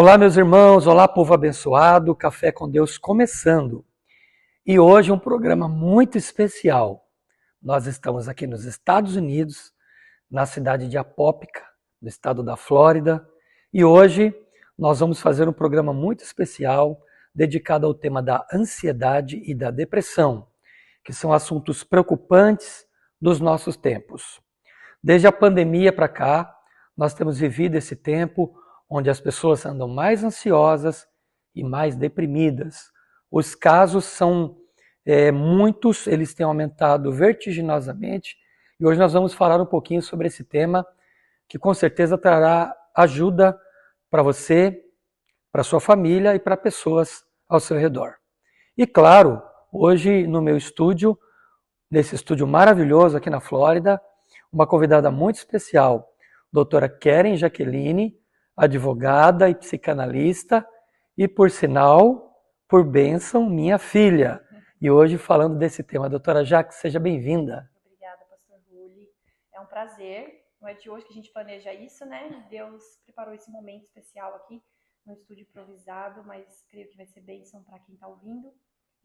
Olá, meus irmãos, olá, povo abençoado, Café com Deus começando. E hoje um programa muito especial. Nós estamos aqui nos Estados Unidos, na cidade de Apópica, no estado da Flórida, e hoje nós vamos fazer um programa muito especial dedicado ao tema da ansiedade e da depressão, que são assuntos preocupantes dos nossos tempos. Desde a pandemia para cá, nós temos vivido esse tempo onde as pessoas andam mais ansiosas e mais deprimidas. Os casos são muitos, eles têm aumentado vertiginosamente, e hoje nós vamos falar um pouquinho sobre esse tema, que com certeza trará ajuda para você, para sua família e para pessoas ao seu redor. E claro, hoje no meu estúdio, nesse estúdio maravilhoso aqui na Flórida, uma convidada muito especial, doutora Keren Jaqueline, advogada e psicanalista, e por sinal, por bênção, minha filha. E hoje falando desse tema. Doutora Jaque, seja bem-vinda. Obrigada, pastor Rulli. É um prazer. Não é de hoje que a gente planeja isso, né? Deus preparou esse momento especial aqui no estúdio improvisado, mas creio que vai ser bênção para quem está ouvindo.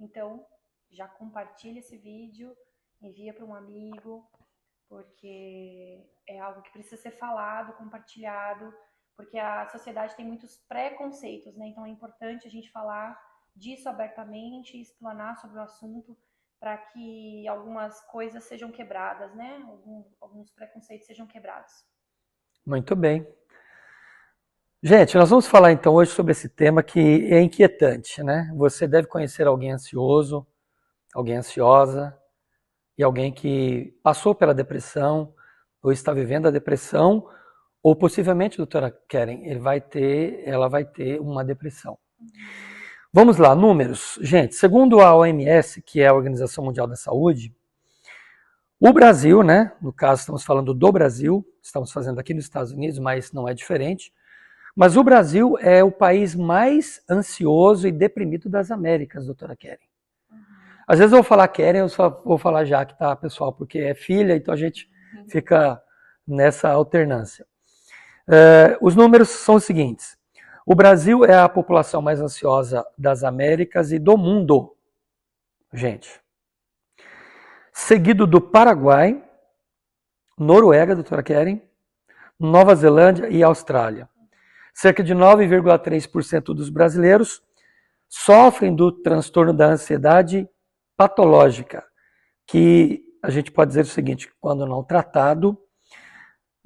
Então, já compartilha esse vídeo, envia para um amigo, porque é algo que precisa ser falado, compartilhado, porque a sociedade tem muitos preconceitos, né? Então é importante a gente falar disso abertamente, explanar sobre o assunto, para que algumas coisas sejam quebradas, né? Alguns preconceitos sejam quebrados. Muito bem. Gente, nós vamos falar então hoje sobre esse tema que é inquietante, né? Você deve conhecer alguém ansioso, alguém ansiosa, e alguém que passou pela depressão, ou está vivendo a depressão, ou possivelmente, doutora Keren, ela vai ter uma depressão. Vamos lá, números. Gente, segundo a OMS, que é a Organização Mundial da Saúde, o Brasil, né, no caso estamos falando do Brasil, estamos fazendo aqui nos Estados Unidos, mas não é diferente, mas o Brasil é o país mais ansioso e deprimido das Américas, doutora Keren. Às vezes eu vou falar Keren, eu só vou falar Jaque, tá, pessoal, porque é filha, então a gente fica nessa alternância. Os números são os seguintes. O Brasil é a população mais ansiosa das Américas e do mundo, gente. Seguido do Paraguai, Noruega, doutora Keren, Nova Zelândia e Austrália. Cerca de 9,3% dos brasileiros sofrem do transtorno da ansiedade patológica, que a gente pode dizer o seguinte, quando não tratado,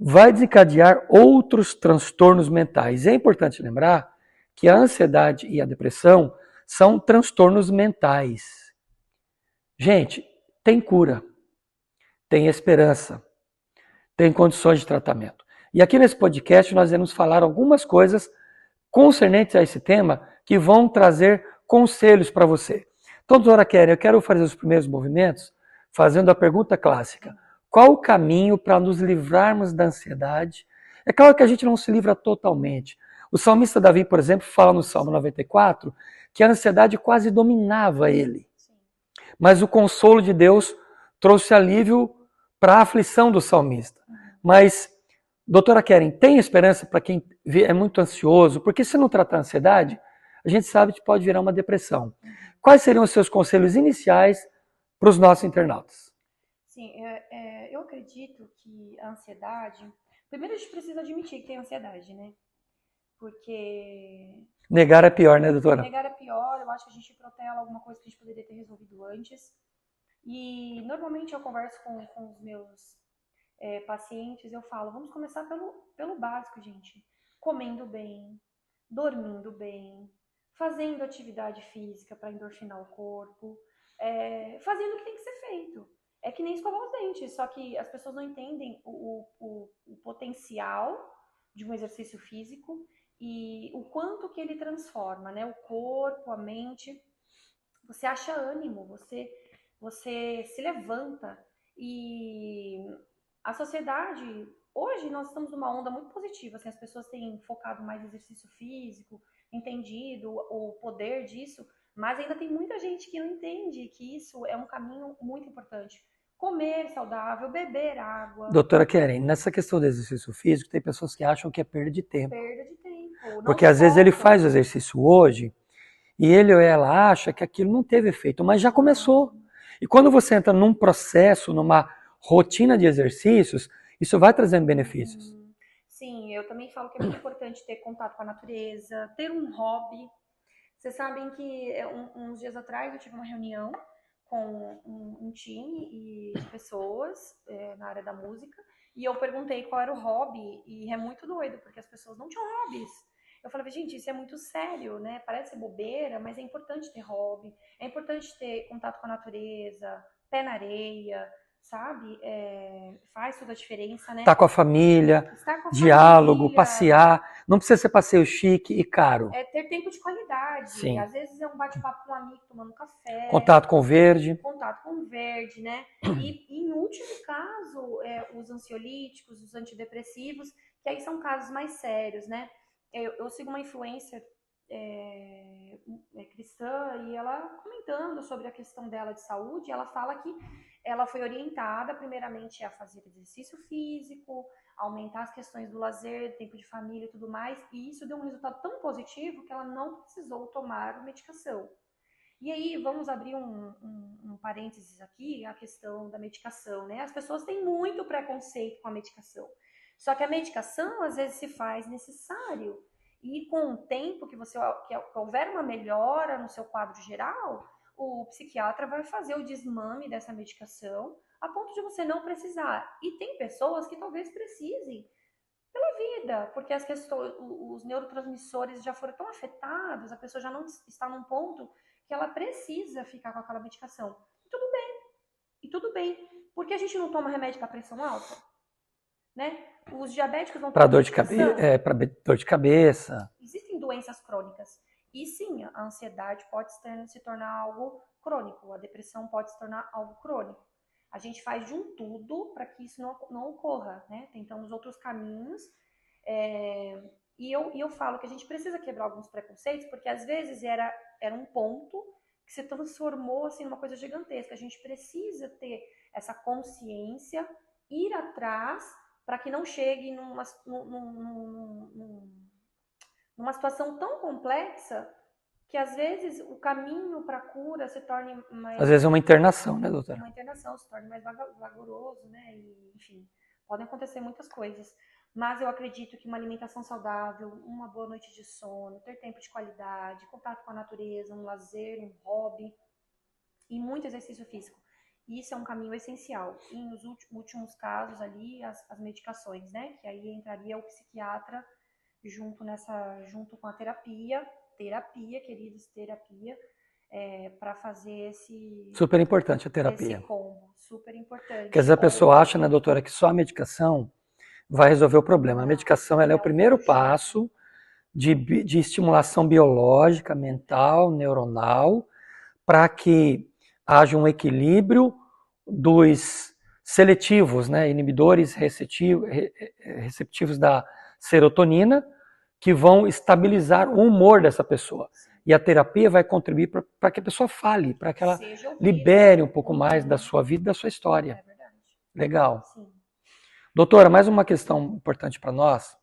vai desencadear outros transtornos mentais. É importante lembrar que a ansiedade e a depressão são transtornos mentais. Gente, tem cura, tem esperança, tem condições de tratamento. E aqui nesse podcast nós vamos falar algumas coisas concernentes a esse tema que vão trazer conselhos para você. Então, doutora Keren, eu quero fazer os primeiros movimentos fazendo a pergunta clássica. Qual o caminho para nos livrarmos da ansiedade? É claro que a gente não se livra totalmente. O salmista Davi, por exemplo, fala no Salmo 94 que a ansiedade quase dominava ele. Mas o consolo de Deus trouxe alívio para a aflição do salmista. Mas, doutora Keren, tem esperança para quem é muito ansioso? Porque se não tratar a ansiedade, a gente sabe que pode virar uma depressão. Quais seriam os seus conselhos iniciais para os nossos internautas? Sim, eu acredito que a ansiedade... Primeiro a gente precisa admitir que tem ansiedade, né? Porque... Negar é pior, né, doutora? Negar é pior, eu acho que a gente protela alguma coisa que a gente poderia ter resolvido antes. E normalmente eu converso com os meus pacientes, eu falo, vamos começar pelo básico, gente. Comendo bem, dormindo bem, fazendo atividade física para endorfinar o corpo, fazendo o que tem que ser feito. É que nem escovar os dentes, só que as pessoas não entendem o potencial de um exercício físico e o quanto que ele transforma, né? O corpo, a mente. Você acha ânimo, você se levanta. E a sociedade, hoje nós estamos numa onda muito positiva, assim, as pessoas têm focado mais no exercício físico, entendido o poder disso, mas ainda tem muita gente que não entende que isso é um caminho muito importante. Comer saudável, beber água. Doutora Keren, nessa questão do exercício físico, tem pessoas que acham que é perda de tempo. Perda de tempo. não Porque às vezes ele foco. faz o exercício hoje e ele ou ela acha que aquilo não teve efeito, mas já começou. E quando você entra num processo, numa rotina de exercícios, isso vai trazendo benefícios. Sim, eu também falo que é muito importante ter contato com a natureza, ter um hobby. Vocês sabem que uns dias atrás eu tive uma reunião com um time de pessoas na área da música e eu perguntei qual era o hobby e é muito doido, porque as pessoas não tinham hobbies. Eu falei, gente, isso é muito sério, né? Parece bobeira, mas é importante ter hobby, é importante ter contato com a natureza, pé na areia, sabe? Faz toda a diferença, né? Estar com a família, Estar com a diálogo, família, passear. Não precisa ser passeio chique e caro. ter tempo de qualidade. Sim. Às vezes é um bate-papo com um amigo tomando café, Contato com o verde. contato com o verde, né? E em último caso, os ansiolíticos, os antidepressivos, que aí são casos mais sérios, né? Eu sigo uma influencer cristã e ela comentando sobre a questão dela de saúde, ela fala que ela foi orientada primeiramente a fazer exercício físico, aumentar as questões do lazer, tempo de família e tudo mais, e isso deu um resultado tão positivo que ela não precisou tomar medicação. E aí, vamos abrir um parênteses aqui, a questão da medicação, né? As pessoas têm muito preconceito com a medicação. Só que a medicação, às vezes, se faz necessário. E com o tempo que houver uma melhora no seu quadro geral, o psiquiatra vai fazer o desmame dessa medicação a ponto de você não precisar. E tem pessoas que talvez precisem pela vida, porque as questões, os neurotransmissores já foram tão afetados, a pessoa já não está num ponto que ela precisa ficar com aquela medicação. E tudo bem. Por que a gente não toma remédio para pressão alta? Né? Os diabéticos não Para tomam dor de medicação? para dor de cabeça. Existem doenças crônicas. E sim, a ansiedade pode se tornar algo crônico, a depressão pode se tornar algo crônico. A gente faz de um tudo para que isso não ocorra, né? Tentamos outros caminhos. E eu falo que a gente precisa quebrar alguns preconceitos, porque às vezes era um ponto que se transformou assim, numa coisa gigantesca. A gente precisa ter essa consciência, ir atrás, para que não chegue numa situação tão complexa que às vezes o caminho para a cura se torne mais... Às vezes é uma internação, né, doutora? Uma internação se torne mais vagaroso, né? E, enfim, podem acontecer muitas coisas. Mas eu acredito que uma alimentação saudável, uma boa noite de sono, ter tempo de qualidade, contato com a natureza, um lazer, um hobby e muito exercício físico. Isso é um caminho essencial. E nos últimos casos ali, as medicações, né? Que aí entraria o psiquiatra junto com a terapia, queridos, terapia, para fazer Super importante a terapia. esse combo, super importante. Porque às vezes a pessoa acha, né, doutora, que só a medicação vai resolver o problema. A medicação ela é o primeiro passo de estimulação biológica, mental, neuronal, para que haja um equilíbrio dos seletivos, né, inibidores receptivos da serotonina, que vão estabilizar o humor dessa pessoa. E a terapia vai contribuir para que a pessoa fale, para que ela libere um pouco mais da sua vida, da sua história. É verdade. Legal. Sim. Doutora, mais uma questão importante para nós.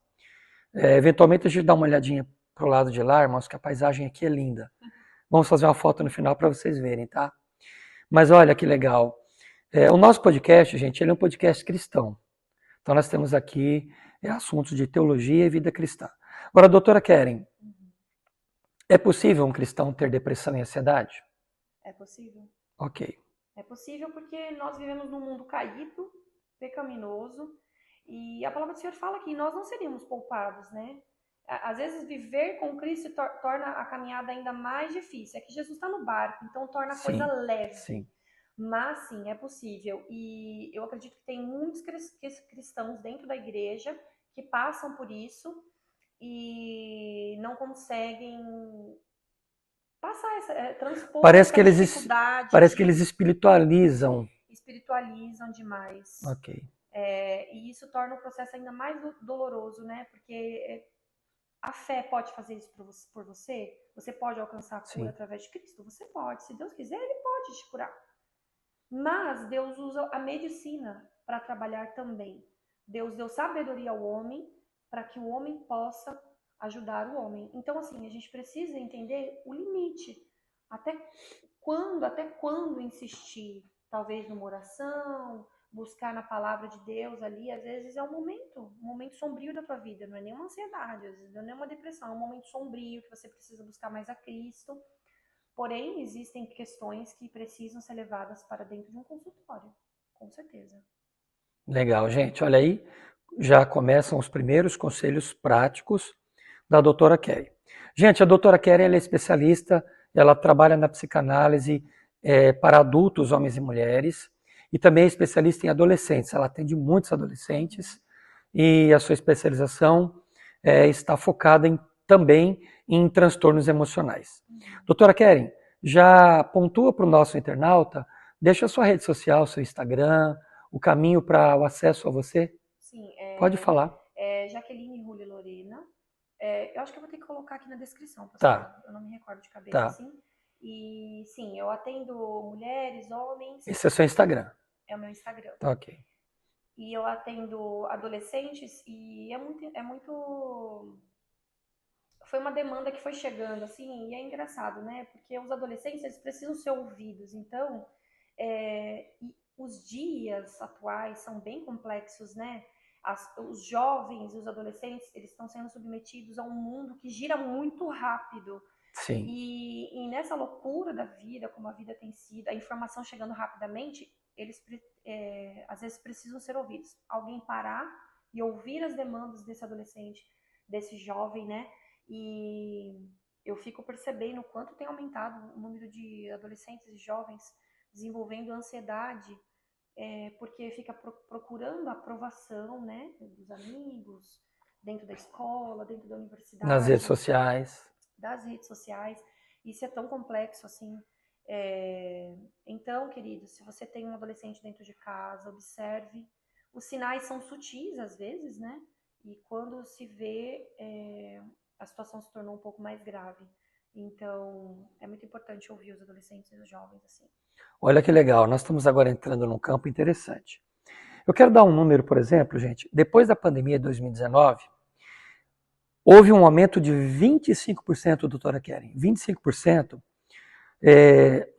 Eventualmente a gente dá uma olhadinha para o lado de lá, irmãos, que a paisagem aqui é linda. Vamos fazer uma foto no final para vocês verem, tá? Mas olha que legal. O nosso podcast, gente, ele é um podcast cristão. Então nós temos aqui assuntos de teologia e vida cristã. Agora, doutora Keren, é possível um cristão ter depressão e ansiedade? É possível. Ok. É possível porque nós vivemos num mundo caído, pecaminoso, e a palavra do Senhor fala que nós não seríamos poupados, né? Às vezes viver com Cristo torna a caminhada ainda mais difícil. É que Jesus está no barco, então torna a coisa leve. Sim. Mas sim, é possível. E eu acredito que tem muitos cristãos dentro da igreja que passam por isso e não conseguem passar transpor Parece essa dificuldade. Parece que eles espiritualizam. Espiritualizam demais. Ok. E isso torna o processo ainda mais doloroso, né? Porque a fé pode fazer isso por você? Você pode alcançar a cura através de Cristo? Você pode. Se Deus quiser, Ele pode te curar. Mas Deus usa a medicina para trabalhar também. Deus deu sabedoria ao homem para que o homem possa ajudar o homem. Então, assim, a gente precisa entender o limite. Até quando insistir? Talvez numa oração, buscar na palavra de Deus ali, às vezes é um momento sombrio da tua vida, não é nenhuma ansiedade, às vezes não é nenhuma depressão, é um momento sombrio que você precisa buscar mais a Cristo. Porém, existem questões que precisam ser levadas para dentro de um consultório, com certeza. Legal, gente. Olha aí, já começam os primeiros conselhos práticos da doutora Kelly. Gente, a doutora Kelly ela é especialista, ela trabalha na psicanálise para adultos, homens e mulheres, e também é especialista em adolescentes. Ela atende muitos adolescentes e a sua especialização está focada também em transtornos emocionais. Doutora Kelly, já pontua para o nosso internauta, deixa a sua rede social, seu Instagram, o caminho para o acesso a você? Sim, Pode falar. Jaqueline Rulli Lorena. Eu acho que eu vou ter que colocar aqui na descrição, pastor. Tá. Eu não me recordo de cabeça, Tá. assim. E sim, eu atendo mulheres, homens. Esse é o seu Instagram. É o meu Instagram. Tá, ok. E eu atendo adolescentes e é muito... Foi uma demanda que foi chegando, assim, e é engraçado, né? Porque os adolescentes, eles precisam ser ouvidos. Então, os dias atuais são bem complexos, né? Os jovens e os adolescentes, eles estão sendo submetidos a um mundo que gira muito rápido. Sim. E nessa loucura da vida, como a vida tem sido, a informação chegando rapidamente, eles às vezes precisam ser ouvidos. Alguém parar e ouvir as demandas desse adolescente, desse jovem, né? E eu fico percebendo o quanto tem aumentado o número de adolescentes e jovens desenvolvendo ansiedade, porque fica procurando a aprovação, né, dos amigos, dentro da escola, dentro da universidade. Nas redes sociais. Das redes sociais. Isso é tão complexo, assim. Então, querido, se você tem um adolescente dentro de casa, observe. Os sinais são sutis, às vezes, né? E quando se vê, a situação se tornou um pouco mais grave. Então, é muito importante ouvir os adolescentes e os jovens, assim. Olha que legal, nós estamos agora entrando num campo interessante. Eu quero dar um número, por exemplo, gente. Depois da pandemia de 2019, houve um aumento de 25%, doutora Keren, 25%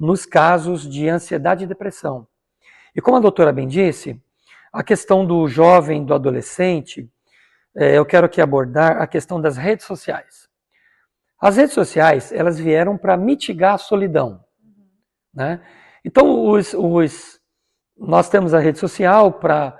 nos casos de ansiedade e depressão. E como a doutora bem disse, a questão do jovem, do adolescente, eu quero aqui abordar a questão das redes sociais. As redes sociais, elas vieram para mitigar a solidão, né? Então, nós temos a rede social para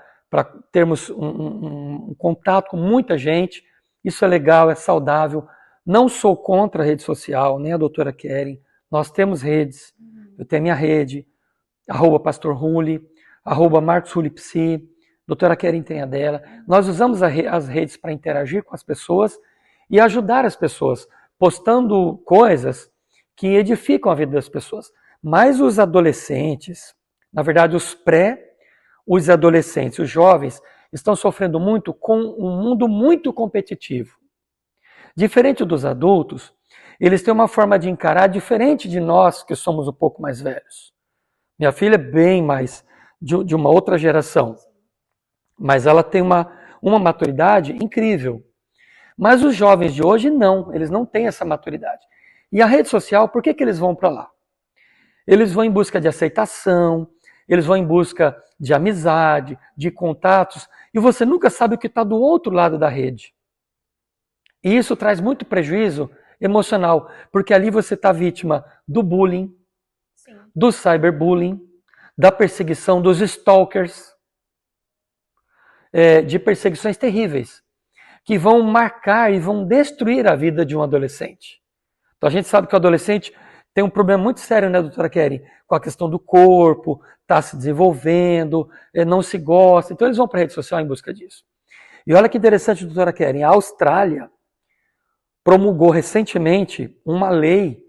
termos um contato com muita gente. Isso é legal, é saudável. Não sou contra a rede social, nem a doutora Keren. Nós temos redes. Eu tenho a minha rede, @pastorrulli, @marcosrullipsi. Doutora Keren tem a dela. Nós usamos as redes para interagir com as pessoas e ajudar as pessoas, postando coisas que edificam a vida das pessoas. Mas os adolescentes, na verdade os adolescentes, os jovens, estão sofrendo muito com um mundo muito competitivo. Diferente dos adultos, eles têm uma forma de encarar diferente de nós, que somos um pouco mais velhos. Minha filha é bem mais de uma outra geração, mas ela tem uma maturidade incrível. Mas os jovens de hoje não, eles não têm essa maturidade. E a rede social, por que eles vão para lá? Eles vão em busca de aceitação, eles vão em busca de amizade, de contatos, e você nunca sabe o que está do outro lado da rede. E isso traz muito prejuízo emocional, porque ali você está vítima do bullying, Sim. do cyberbullying, da perseguição, dos stalkers, de perseguições terríveis, que vão marcar e vão destruir a vida de um adolescente. Então a gente sabe que o adolescente tem um problema muito sério, né, doutora Keren? Com a questão do corpo, está se desenvolvendo, não se gosta. Então eles vão para a rede social em busca disso. E olha que interessante, doutora Keren, a Austrália promulgou recentemente uma lei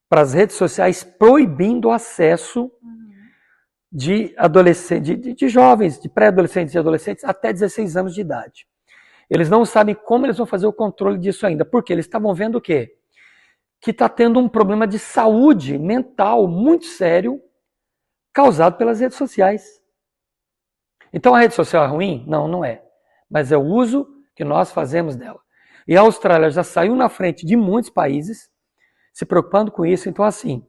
para as redes sociais proibindo o acesso de adolescentes, de jovens, de pré-adolescentes e adolescentes até 16 anos de idade. Eles não sabem como eles vão fazer o controle disso ainda, porque eles estavam vendo o quê? Que está tendo um problema de saúde mental muito sério causado pelas redes sociais. Então a rede social é ruim? Não, não é. Mas é o uso que nós fazemos dela. E a Austrália já saiu na frente de muitos países, se preocupando com isso. Então, assim,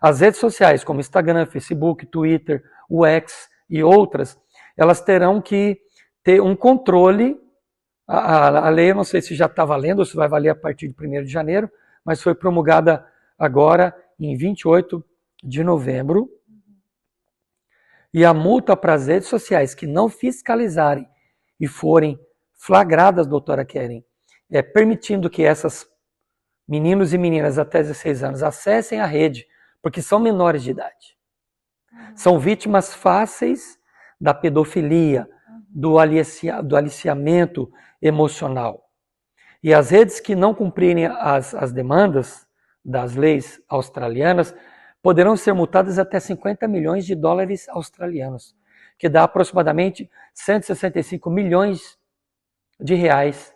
as redes sociais como Instagram, Facebook, Twitter, o X e outras, elas terão que ter um controle. A lei, eu não sei se já está valendo ou se vai valer a partir de 1º de janeiro, mas foi promulgada agora em 28 de novembro. E a multa para as redes sociais que não fiscalizarem e forem flagradas, doutora Keren, permitindo que essas meninos e meninas até 16 anos acessem a rede, porque são menores de idade. São vítimas fáceis da pedofilia, do aliciamento emocional. E as redes que não cumprirem as demandas das leis australianas poderão ser multadas até 50 milhões de dólares australianos, que dá aproximadamente 165 milhões de reais,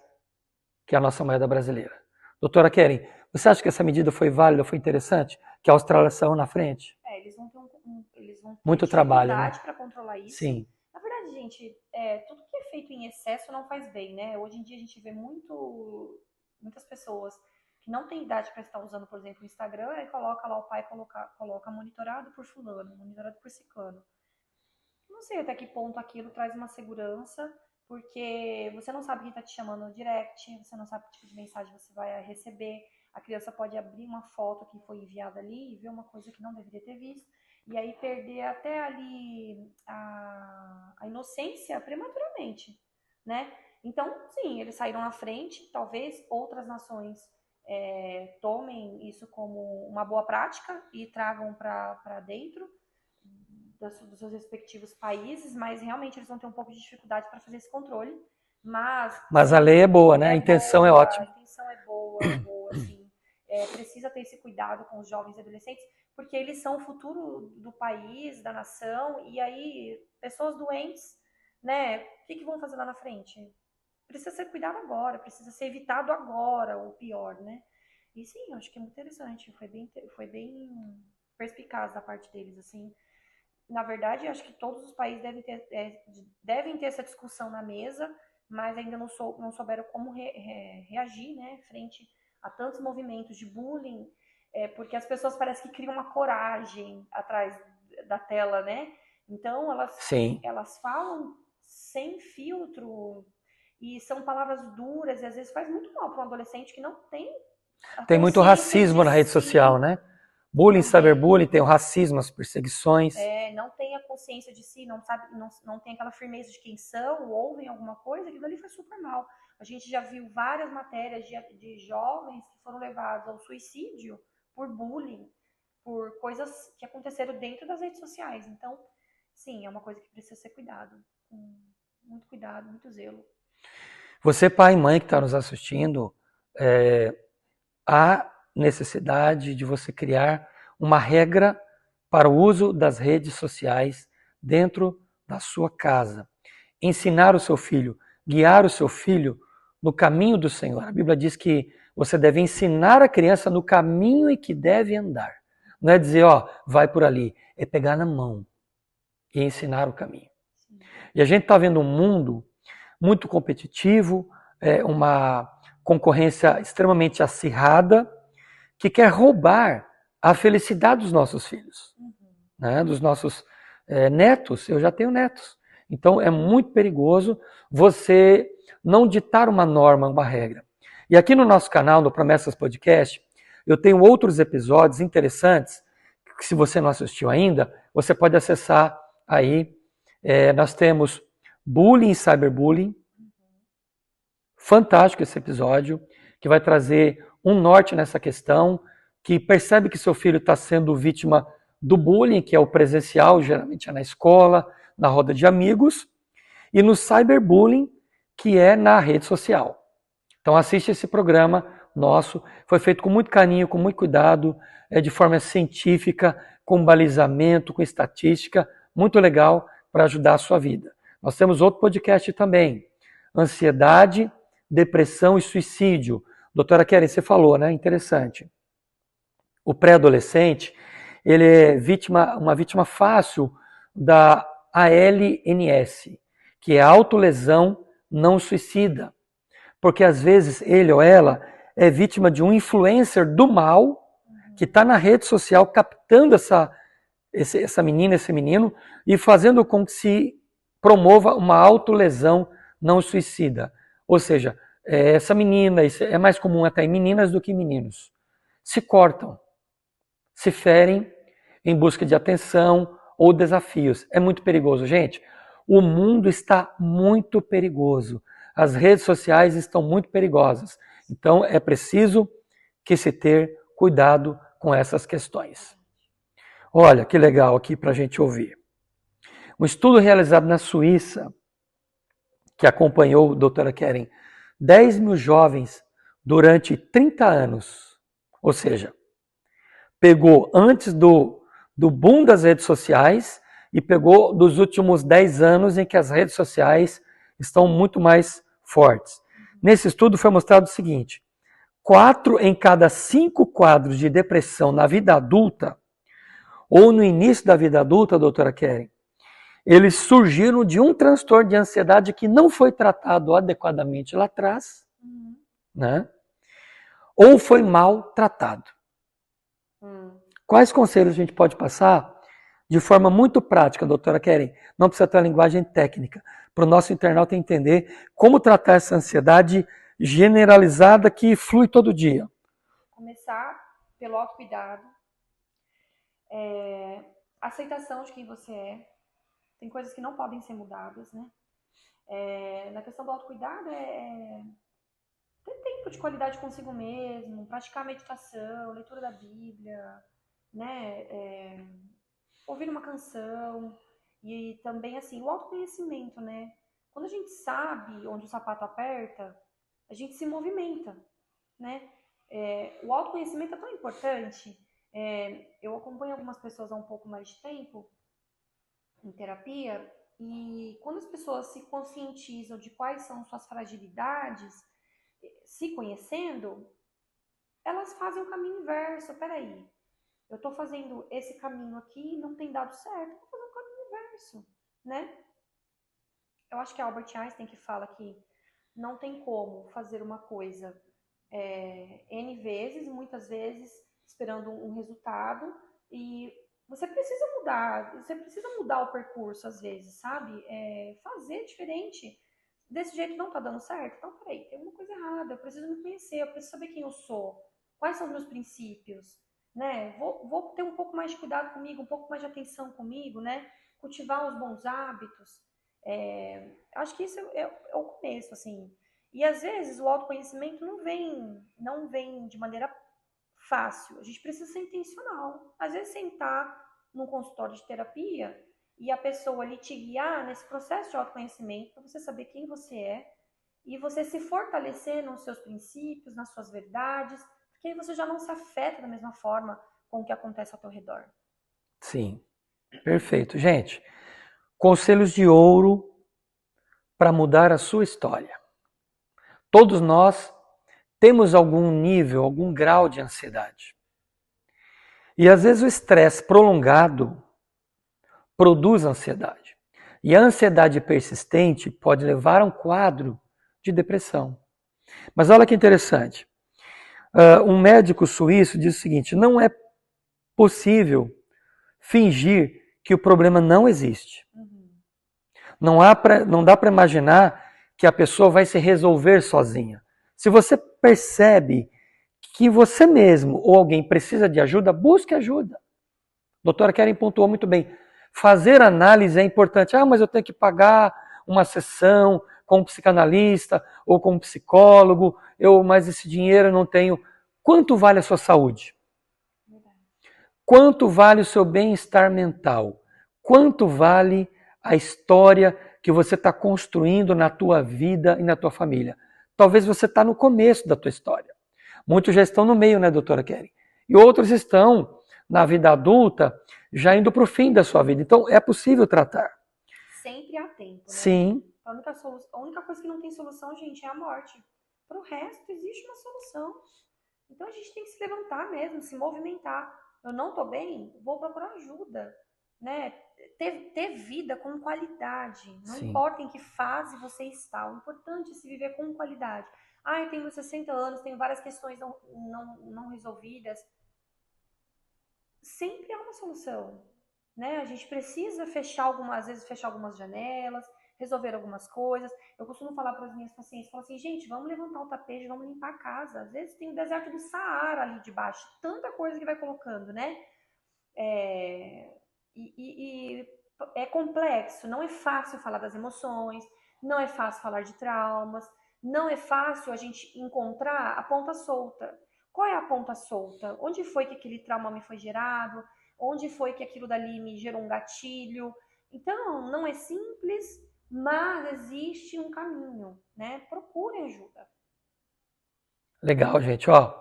que é a nossa moeda brasileira. Doutora Keren, você acha que essa medida foi válida, foi interessante? Que a Austrália saiu na frente? Eles vão ter muito trabalho, né? para controlar isso. Sim. Na verdade, gente, tudo que é feito em excesso não faz bem, né? Hoje em dia a gente vê muitas pessoas que não têm idade para estar usando, por exemplo, o Instagram, e coloca lá o pai, coloca monitorado por fulano, monitorado por ciclano. Não sei até que ponto aquilo traz uma segurança, porque você não sabe quem está te chamando no direct, você não sabe que tipo de mensagem você vai receber. A criança pode abrir uma foto que foi enviada ali e ver uma coisa que não deveria ter visto, e aí perder até ali a inocência prematuramente, né? Então, sim, eles saíram na frente, talvez outras nações tomem isso como uma boa prática e tragam para dentro dos seus respectivos países, mas realmente eles vão ter um pouco de dificuldade para fazer esse controle. Mas a lei é boa, né? A intenção é ótima. A intenção é boa, sim. Precisa ter esse cuidado com os jovens e adolescentes, porque eles são o futuro do país, da nação, e aí pessoas doentes, né? O que vão fazer lá na frente? Precisa ser cuidado agora, precisa ser evitado agora, o pior, né? E sim, acho que é muito interessante, foi bem perspicaz da parte deles, assim. Na verdade, acho que todos os países devem ter essa discussão na mesa, mas ainda não souberam como reagir, né, frente a tantos movimentos de bullying, porque as pessoas parecem que criam uma coragem atrás da tela, né? Então, elas falam sem filtro e são palavras duras, e às vezes faz muito mal para um adolescente que não tem Tem muito racismo na rede social, né? Bullying, cyberbullying, tem o racismo, as perseguições. Não tem a consciência de si, não sabe, não tem aquela firmeza de quem são, ouvem alguma coisa, aquilo ali faz super mal. A gente já viu várias matérias de jovens que foram levados ao suicídio por bullying, por coisas que aconteceram dentro das redes sociais. Então, sim, é uma coisa que precisa ser cuidado, com muito cuidado, muito zelo. Você, pai e mãe que está nos assistindo, há necessidade de você criar uma regra para o uso das redes sociais dentro da sua casa. Ensinar o seu filho, guiar o seu filho no caminho do Senhor. A Bíblia diz que você deve ensinar a criança no caminho em que deve andar. Não é dizer, vai por ali. É pegar na mão e ensinar o caminho. Sim. E a gente está vendo um mundo muito competitivo, uma concorrência extremamente acirrada, que quer roubar a felicidade dos nossos filhos, né? Dos nossos netos. Eu já tenho netos. Então é muito perigoso você não ditar uma norma, uma regra. E aqui no nosso canal, no Promessas Podcast, eu tenho outros episódios interessantes, que se você não assistiu ainda, você pode acessar aí. Nós temos bullying e cyberbullying. Fantástico esse episódio, que vai trazer um norte nessa questão, que percebe que seu filho está sendo vítima do bullying, que é o presencial, geralmente é na escola, na roda de amigos, e no cyberbullying, que é na rede social. Então assiste esse programa nosso, foi feito com muito carinho, com muito cuidado, de forma científica, com balizamento, com estatística, muito legal para ajudar a sua vida. Nós temos outro podcast também, ansiedade, depressão e suicídio. Doutora Keren, você falou, né? Interessante. O pré-adolescente, ele é uma vítima fácil da ALNS, que é autolesão não suicida. Porque às vezes ele ou ela é vítima de um influencer do mal que está na rede social captando essa menina, esse menino e fazendo com que se promova uma autolesão não suicida. Ou seja, essa menina, isso é mais comum até em meninas do que em meninos, se cortam, se ferem em busca de atenção ou desafios. É muito perigoso, gente. O mundo está muito perigoso. As redes sociais estão muito perigosas. Então é preciso que se ter cuidado com essas questões. Olha que legal aqui para a gente ouvir. Um estudo realizado na Suíça, que acompanhou, doutora Keren, 10 mil jovens durante 30 anos. Ou seja, pegou antes do boom das redes sociais e pegou dos últimos 10 anos em que as redes sociais estão muito mais fortes. Nesse estudo foi mostrado o seguinte: 4 em cada 5 quadros de depressão na vida adulta, ou no início da vida adulta, doutora Keren, eles surgiram de um transtorno de ansiedade que não foi tratado adequadamente lá atrás, né? Ou foi mal tratado. Quais conselhos a gente pode passar de forma muito prática, doutora Keren? Não precisa ter uma linguagem técnica, para o nosso internauta entender como tratar essa ansiedade generalizada que flui todo dia. Começar pelo autocuidado, aceitação de quem você é. Tem coisas que não podem ser mudadas, né? Na questão do autocuidado, ter tempo de qualidade consigo mesmo, praticar meditação, leitura da Bíblia, né? Ouvir uma canção e também, assim, o autoconhecimento, né? Quando a gente sabe onde o sapato aperta, a gente se movimenta, né? O autoconhecimento é tão importante. Eu acompanho algumas pessoas há um pouco mais de tempo em terapia e quando as pessoas se conscientizam de quais são suas fragilidades, se conhecendo, elas fazem o caminho inverso. Peraí, eu estou fazendo esse caminho aqui e não tem dado certo, vou fazer o caminho inverso, né? Eu acho que é Albert Einstein que fala que não tem como fazer uma coisa N vezes, muitas vezes, esperando um resultado, e você precisa mudar o percurso às vezes, sabe? Fazer diferente. Desse jeito não tá dando certo? Então, peraí, tem alguma coisa errada, eu preciso me conhecer, eu preciso saber quem eu sou, quais são os meus princípios, né? Vou ter um pouco mais de cuidado comigo, um pouco mais de atenção comigo, né? Cultivar os bons hábitos. Acho que isso é o começo, assim. E às vezes o autoconhecimento não vem de maneira fácil. A gente precisa ser intencional. Às vezes sentar num consultório de terapia e a pessoa ali te guiar nesse processo de autoconhecimento para você saber quem você é e você se fortalecer nos seus princípios, nas suas verdades, porque aí você já não se afeta da mesma forma com o que acontece ao teu redor. Sim, perfeito. Gente, conselhos de ouro para mudar a sua história. Todos nós temos algum nível, algum grau de ansiedade. E às vezes o estresse prolongado produz ansiedade. E a ansiedade persistente pode levar a um quadro de depressão. Mas olha que interessante. Um médico suíço diz o seguinte: não é possível fingir que o problema não existe. Não dá para imaginar que a pessoa vai se resolver sozinha. Se você percebe que você mesmo ou alguém precisa de ajuda, busque ajuda. A doutora Keren pontuou muito bem. Fazer análise é importante. Mas eu tenho que pagar uma sessão com um psicanalista ou com um psicólogo, mas esse dinheiro eu não tenho. Quanto vale a sua saúde? Quanto vale o seu bem-estar mental? Quanto vale a história que você está construindo na tua vida e na tua família? Talvez você está no começo da tua história. Muitos já estão no meio, né, doutora Keren? E outros estão na vida adulta, já indo para o fim da sua vida. Então, é possível tratar. Sempre há tempo, né? Sim. A única coisa que não tem solução, gente, é a morte. Para o resto, existe uma solução. Então, a gente tem que se levantar mesmo, se movimentar. Eu não estou bem, vou procurar ajuda, né? Ter vida com qualidade. Não Sim. importa em que fase você está. O importante é se viver com qualidade. Ah, eu tenho 60 anos, tenho várias questões não resolvidas. Sempre há uma solução, né? A gente precisa às vezes fechar algumas janelas, resolver algumas coisas. Eu costumo falar para as minhas pacientes, falo assim, gente, vamos levantar o tapete, vamos limpar a casa. Às vezes tem o deserto do Saara ali debaixo, tanta coisa que vai colocando, né? É, e é complexo, não é fácil falar das emoções, não é fácil falar de traumas, não é fácil a gente encontrar a ponta solta. Qual é a ponta solta? Onde foi que aquele trauma me foi gerado? Onde foi que aquilo dali me gerou um gatilho? Então, não é simples, mas existe um caminho, né? Procure ajuda. Legal, gente. Ó,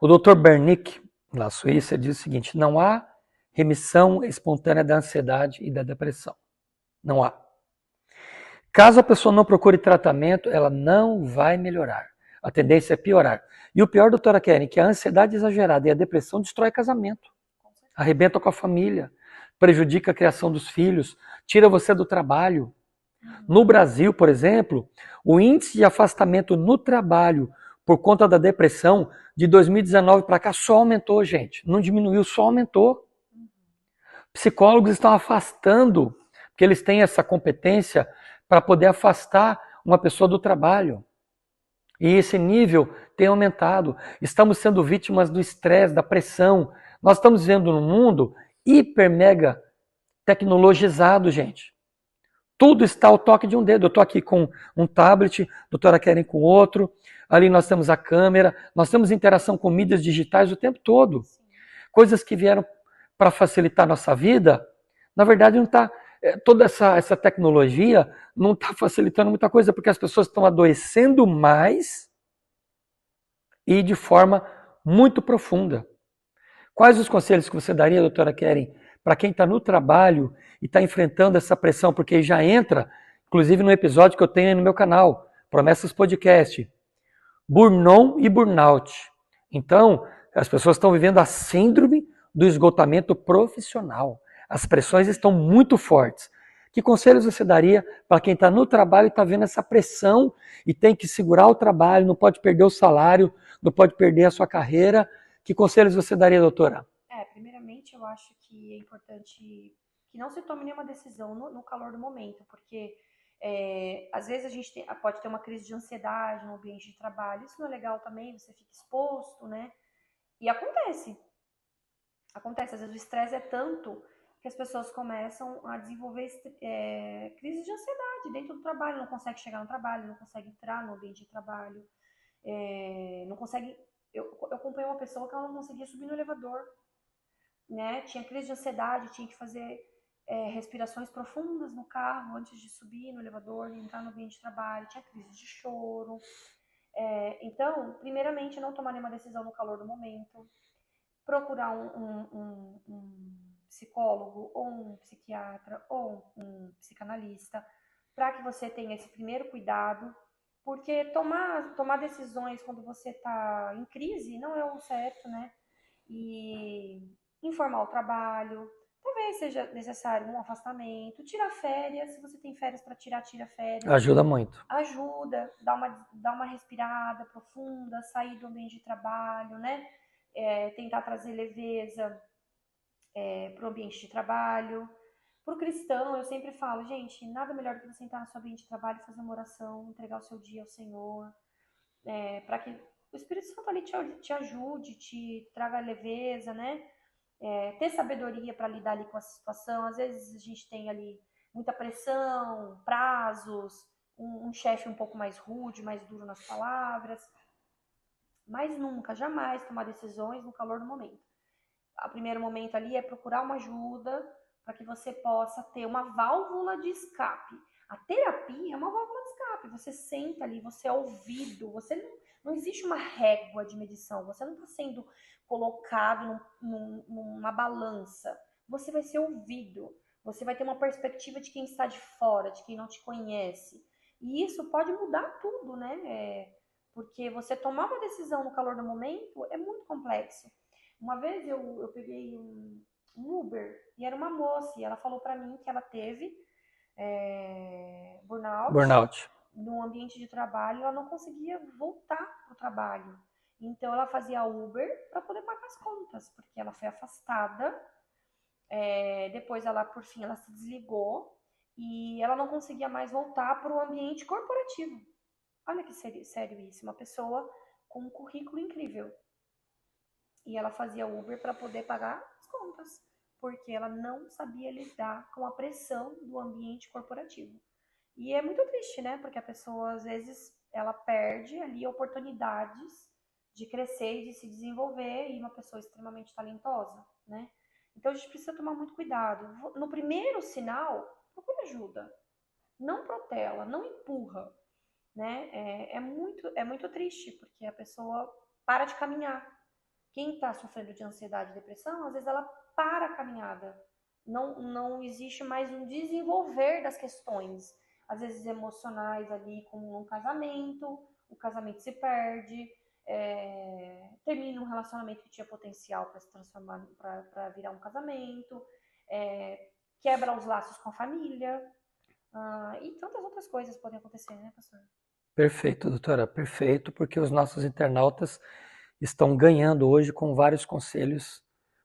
o Dr. Bernick, na Suíça, diz o seguinte: não há remissão espontânea da ansiedade e da depressão. Não há. Caso a pessoa não procure tratamento, ela não vai melhorar. A tendência é piorar. E o pior, doutora Keren, que a ansiedade exagerada e a depressão destrói casamento, arrebenta com a família, prejudica a criação dos filhos, tira você do trabalho. No Brasil, por exemplo, o índice de afastamento no trabalho por conta da depressão de 2019 para cá só aumentou, gente. Não diminuiu, só aumentou. Psicólogos estão afastando, porque eles têm essa competência para poder afastar uma pessoa do trabalho. E esse nível tem aumentado. Estamos sendo vítimas do estresse, da pressão. Nós estamos vivendo num mundo hiper mega tecnologizado, gente. Tudo está ao toque de um dedo. Eu estou aqui com um tablet, a doutora Keren com outro. Ali nós temos a câmera. Nós temos interação com mídias digitais o tempo todo. Coisas que vieram para facilitar a nossa vida, na verdade não está. Toda essa tecnologia não está facilitando muita coisa, porque as pessoas estão adoecendo mais e de forma muito profunda. Quais os conselhos que você daria, doutora Keren, para quem está no trabalho e está enfrentando essa pressão, porque já entra, inclusive no episódio que eu tenho aí no meu canal, Promessas Podcast, burnout e burnout. Então, as pessoas estão vivendo a síndrome do esgotamento profissional. As pressões estão muito fortes. Que conselhos você daria para quem está no trabalho e está vendo essa pressão e tem que segurar o trabalho, não pode perder o salário, não pode perder a sua carreira? Que conselhos você daria, doutora? Primeiramente, eu acho que é importante que não se tome nenhuma decisão no calor do momento, porque às vezes a gente pode ter uma crise de ansiedade no ambiente de trabalho. Isso não é legal também, você fica exposto, né? E acontece. Acontece, às vezes o estresse é tanto que as pessoas começam a desenvolver crise de ansiedade dentro do trabalho, não consegue chegar no trabalho, não consegue entrar no ambiente de trabalho, não consegue. Eu acompanhei uma pessoa que ela não conseguia subir no elevador, né? Tinha crise de ansiedade, tinha que fazer respirações profundas no carro antes de subir no elevador e entrar no ambiente de trabalho, tinha crise de choro. Então, primeiramente, não tomar nenhuma decisão no calor do momento, procurar um psicólogo ou um psiquiatra ou um psicanalista para que você tenha esse primeiro cuidado, porque tomar decisões quando você está em crise não é o certo, né? E informar o trabalho, talvez seja necessário um afastamento, tirar férias, se você tem férias para tirar, tira férias. Ajuda muito. Ajuda, dá uma respirada profunda, sair do ambiente de trabalho, né? Tentar trazer leveza para o ambiente de trabalho. Para o cristão, eu sempre falo, gente, nada melhor do que você entrar no seu ambiente de trabalho, fazer uma oração, entregar o seu dia ao Senhor, para que o Espírito Santo ali te ajude, te traga leveza, né? Ter sabedoria para lidar ali com essa situação. Às vezes a gente tem ali muita pressão, prazos, um chefe um pouco mais rude, mais duro nas palavras. Mas nunca, jamais tomar decisões no calor do momento. O primeiro momento ali é procurar uma ajuda para que você possa ter uma válvula de escape. A terapia é uma válvula de escape. Você senta ali, você é ouvido, não existe uma régua de medição, você não está sendo colocado numa balança. Você vai ser ouvido, você vai ter uma perspectiva de quem está de fora, de quem não te conhece. E isso pode mudar tudo, né? Porque você tomar uma decisão no calor do momento é muito complexo. Uma vez eu peguei um Uber e era uma moça e ela falou para mim que ela teve burnout. Burnout. no ambiente de trabalho, ela não conseguia voltar para o trabalho. Então, ela fazia Uber para poder pagar as contas, porque ela foi afastada. Depois, por fim, ela se desligou e ela não conseguia mais voltar para o ambiente corporativo. Olha que sério isso, uma pessoa com um currículo incrível. E ela fazia Uber para poder pagar as contas, porque ela não sabia lidar com a pressão do ambiente corporativo. E é muito triste, né? Porque a pessoa, às vezes, ela perde ali oportunidades de crescer e de se desenvolver, e uma pessoa extremamente talentosa, né? Então, a gente precisa tomar muito cuidado. No primeiro sinal, procure ajuda. Não protela, não empurra, né? É muito triste, porque a pessoa para de caminhar. Quem está sofrendo de ansiedade e depressão, às vezes ela para a caminhada. Não existe mais um desenvolver das questões, às vezes emocionais ali, como um casamento, o casamento se perde, termina um relacionamento que tinha potencial para se transformar, para virar um casamento, quebra os laços com a família, e tantas outras coisas podem acontecer, né, pastor? Perfeito, doutora, perfeito, porque os nossos internautas estão ganhando hoje com vários conselhos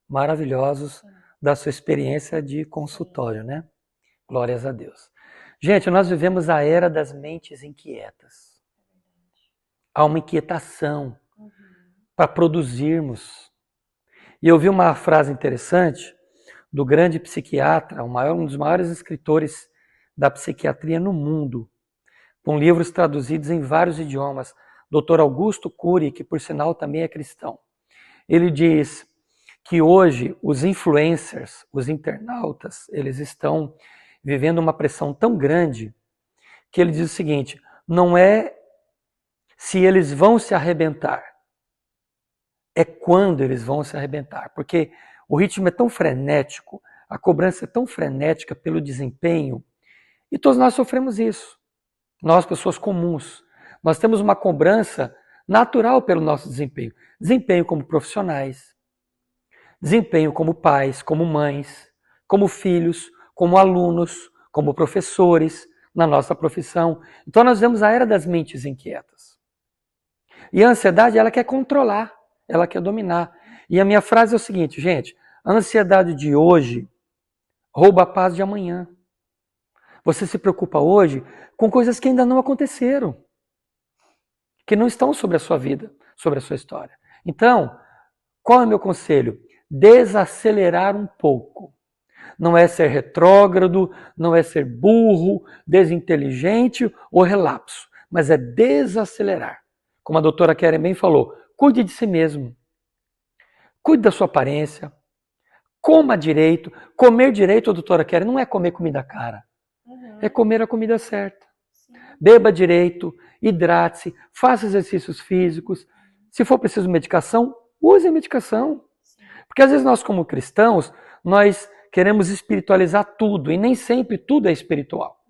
maravilhosos da sua experiência de consultório, né? Glórias a Deus. Gente, nós vivemos a era das mentes inquietas. Há uma inquietação para produzirmos. E eu vi uma frase interessante do grande psiquiatra, um dos maiores escritores da psiquiatria no mundo, com livros traduzidos em vários idiomas, Dr. Augusto Cury, que por sinal também é cristão. Ele diz que hoje os influencers, os internautas, eles estão vivendo uma pressão tão grande que ele diz o seguinte: não é se eles vão se arrebentar, é quando eles vão se arrebentar, porque o ritmo é tão frenético, a cobrança é tão frenética pelo desempenho, e todos nós sofremos isso. Nós, pessoas comuns, nós temos uma cobrança natural pelo nosso desempenho. Desempenho como profissionais, desempenho como pais, como mães, como filhos, como alunos, como professores, na nossa profissão. Então nós vemos a era das mentes inquietas. E a ansiedade, ela quer controlar, ela quer dominar. E a minha frase é o seguinte, gente: a ansiedade de hoje rouba a paz de amanhã. Você se preocupa hoje com coisas que ainda não aconteceram, que não estão sobre a sua vida, sobre a sua história. Então, qual é o meu conselho? Desacelerar um pouco. Não é ser retrógrado, não é ser burro, desinteligente ou relapso, mas é desacelerar. Como a doutora Keren bem falou, cuide de si mesmo. Cuide da sua aparência. Coma direito. Comer direito, doutora Keren, não é comer comida cara. É comer a comida certa. Beba direito, hidrate-se, faça exercícios físicos. Se for preciso medicação, use a medicação. Porque às vezes nós, como cristãos, nós queremos espiritualizar tudo e nem sempre tudo é espiritual.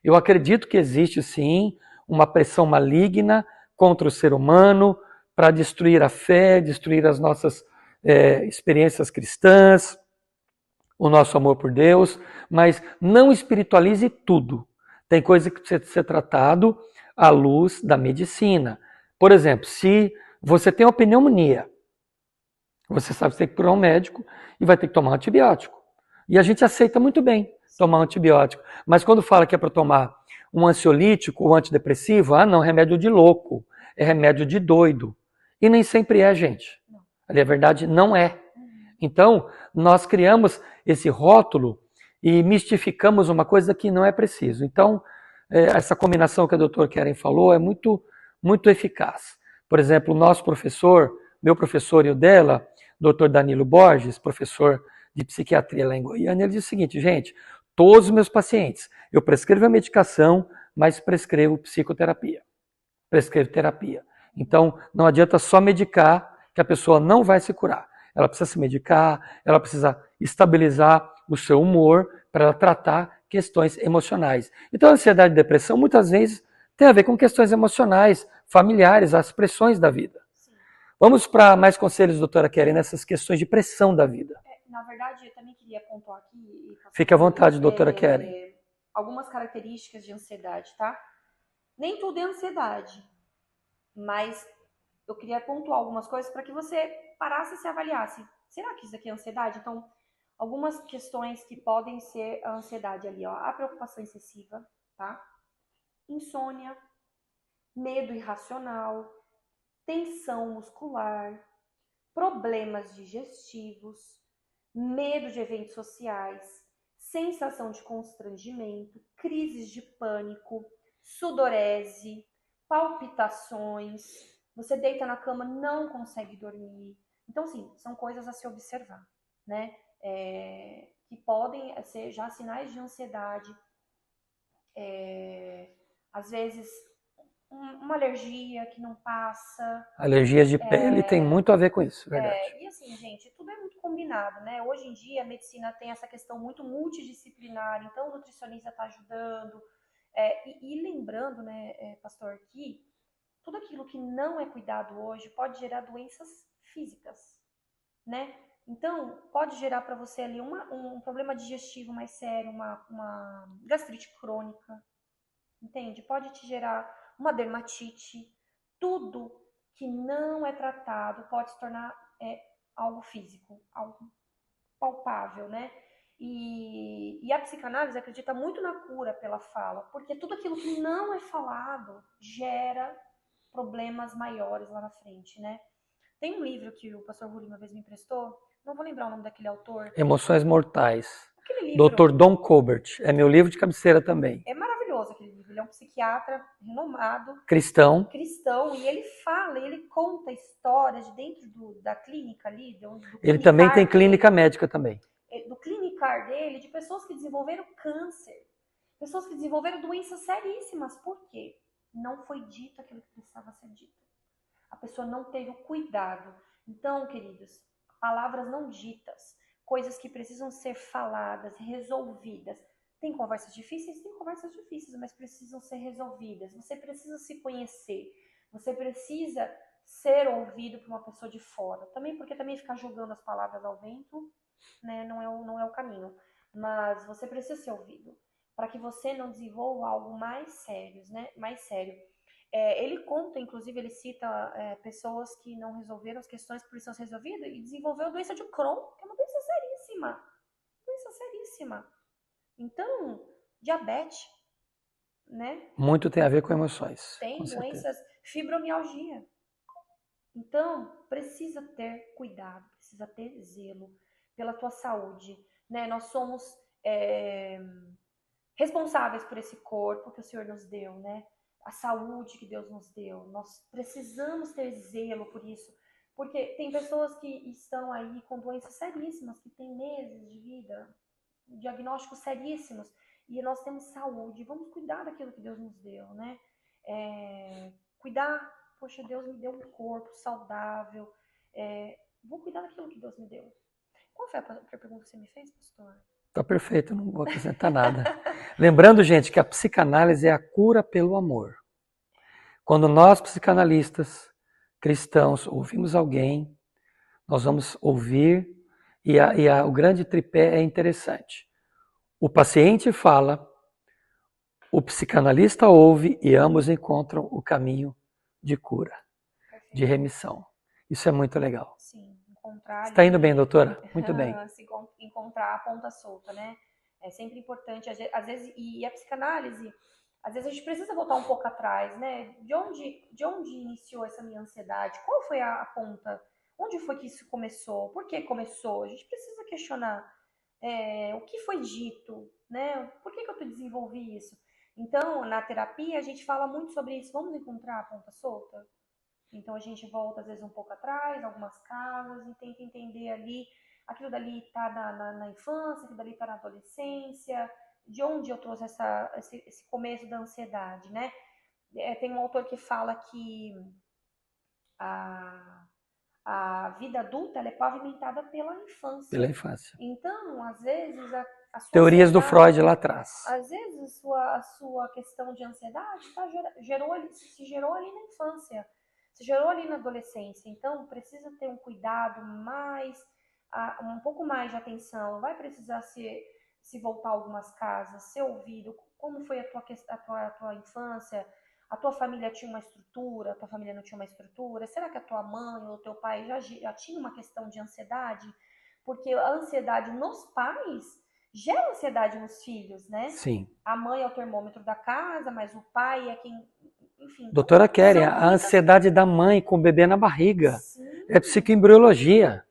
Eu acredito que existe sim uma pressão maligna contra o ser humano para destruir a fé, destruir as nossas experiências cristãs, o nosso amor por Deus, mas não espiritualize tudo. Tem coisa que precisa ser tratado à luz da medicina. Por exemplo, se você tem uma pneumonia, você sabe que você tem que ir para um médico e vai ter que tomar um antibiótico. E a gente aceita muito bem tomar um antibiótico. Mas quando fala que é para tomar um ansiolítico ou antidepressivo, não, remédio de louco, é remédio de doido. E nem sempre é, gente. Ali a verdade não é. Então, nós criamos esse rótulo e mistificamos uma coisa que não é preciso. Então, essa combinação que a doutora Keren falou é muito, muito eficaz. Por exemplo, o nosso professor, meu professor e o dela, Dr. Danilo Borges, professor de psiquiatria lá em Goiânia, ele diz o seguinte: gente, todos os meus pacientes, eu prescrevo a medicação, mas prescrevo psicoterapia, prescrevo terapia. Então, não adianta só medicar, que a pessoa não vai se curar. Ela precisa se medicar, ela precisa estabilizar o seu humor para ela tratar questões emocionais. Então, a ansiedade e depressão muitas vezes tem a ver com questões emocionais, familiares, as pressões da vida. Vamos para mais conselhos, doutora Keren, nessas questões de pressão da vida. Na verdade, eu também queria pontuar aqui... Fique à vontade, doutora Keren. Algumas características de ansiedade, tá? Nem tudo é ansiedade, mas eu queria pontuar algumas coisas para que você parasse e se avaliasse. Será que isso aqui é ansiedade? Então, algumas questões que podem ser a ansiedade ali, ó. A preocupação excessiva, tá? Insônia, medo irracional, tensão muscular, problemas digestivos, medo de eventos sociais, sensação de constrangimento, crises de pânico, sudorese, palpitações, você deita na cama, não consegue dormir. Então, sim, são coisas a se observar, né? Que podem ser já sinais de ansiedade, às vezes uma alergia que não passa. Alergias de pele tem muito a ver com isso, verdade. E assim, gente, tudo é muito combinado, né? Hoje em dia a medicina tem essa questão muito multidisciplinar, então o nutricionista está ajudando. E lembrando, né, pastor, que tudo aquilo que não é cuidado hoje pode gerar doenças físicas, né? Então, pode gerar para você ali um problema digestivo mais sério, uma gastrite crônica, entende? Pode te gerar uma dermatite. Tudo que não é tratado pode se tornar algo físico, algo palpável, né? E a psicanálise acredita muito na cura pela fala, porque tudo aquilo que não é falado gera problemas maiores lá na frente, né? Tem um livro que o pastor Rulli uma vez me emprestou, não vou lembrar o nome daquele autor. Emoções Mortais. Aquele livro. Dr. Don Colbert. É meu livro de cabeceira também. É maravilhoso aquele livro. Ele é um psiquiatra renomado. Cristão. E ele fala, ele conta histórias de dentro da clínica ali. Ele também tem clínica médica também. Do clinicar dele, de pessoas que desenvolveram câncer. Pessoas que desenvolveram doenças seríssimas. Por quê? Não foi dito aquilo que precisava ser dito. A pessoa não teve o cuidado. Então, queridos, palavras não ditas, coisas que precisam ser faladas, resolvidas. Tem conversas difíceis? Tem conversas difíceis, mas precisam ser resolvidas. Você precisa se conhecer. Você precisa ser ouvido por uma pessoa de fora. Também porque também ficar jogando as palavras ao vento, né, não é o caminho. Mas você precisa ser ouvido para que você não desenvolva algo mais sério, né? Mais sério. Ele conta, inclusive, ele cita pessoas que não resolveram as questões que precisam ser resolvidas e desenvolveu a doença de Crohn, que é uma doença seríssima. Doença seríssima. Então, diabetes, né? Muito tem a ver com emoções. Tem com doenças, fibromialgia. Então, precisa ter cuidado, precisa ter zelo pela tua saúde, né? Nós somos responsáveis por esse corpo que o Senhor nos deu, né? A saúde que Deus nos deu. Nós precisamos ter zelo por isso, porque tem pessoas que estão aí com doenças seríssimas, que têm meses de vida, diagnósticos seríssimos, e nós temos saúde. Vamos cuidar daquilo que Deus nos deu, né? Cuidar, poxa, Deus me deu um corpo saudável, vou cuidar daquilo que Deus me deu. Qual foi a pergunta que você me fez, pastor? Tá perfeito, não vou acrescentar nada. Lembrando, gente, que a psicanálise é a cura pelo amor. Quando nós, psicanalistas, cristãos, ouvimos alguém, nós vamos ouvir, o grande tripé é interessante. O paciente fala, o psicanalista ouve e ambos encontram o caminho de cura, Perfeito. de remissão. Isso é muito legal. Sim, encontrar. Está indo bem, doutora? Muito bem. Encontrar a ponta solta, né? É sempre importante, às vezes, e a psicanálise, às vezes a gente precisa voltar um pouco atrás, né? De onde iniciou essa minha ansiedade? Qual foi a ponta? Onde foi que isso começou? Por que começou? A gente precisa questionar o que foi dito, né? Por que eu desenvolvi isso? Então, na terapia, a gente fala muito sobre isso. Vamos encontrar a ponta solta? Então a gente volta às vezes um pouco atrás, algumas casas, e tenta entender ali, aquilo dali está na infância, aquilo dali está na adolescência, de onde eu trouxe esse começo da ansiedade, né? Tem um autor que fala que a vida adulta ela é pavimentada pela infância. Pela infância. Então, às vezes, a sua Teorias do Freud lá atrás. Às vezes a sua questão de ansiedade se gerou ali na infância, se gerou ali na adolescência. Então, precisa ter um cuidado um pouco mais de atenção. Vai precisar se voltar a algumas casas, ser ouvido. Como foi a tua infância? A tua família tinha uma estrutura, a tua família não tinha uma estrutura? Será que a tua mãe ou o teu pai já tinha uma questão de ansiedade? Porque a ansiedade nos pais gera ansiedade nos filhos, né? Sim. A mãe é o termômetro da casa, mas o pai é quem... Enfim, então, Doutora Keren, são a muitas... ansiedade da mãe com o bebê na barriga Sim, é psicoembriologia.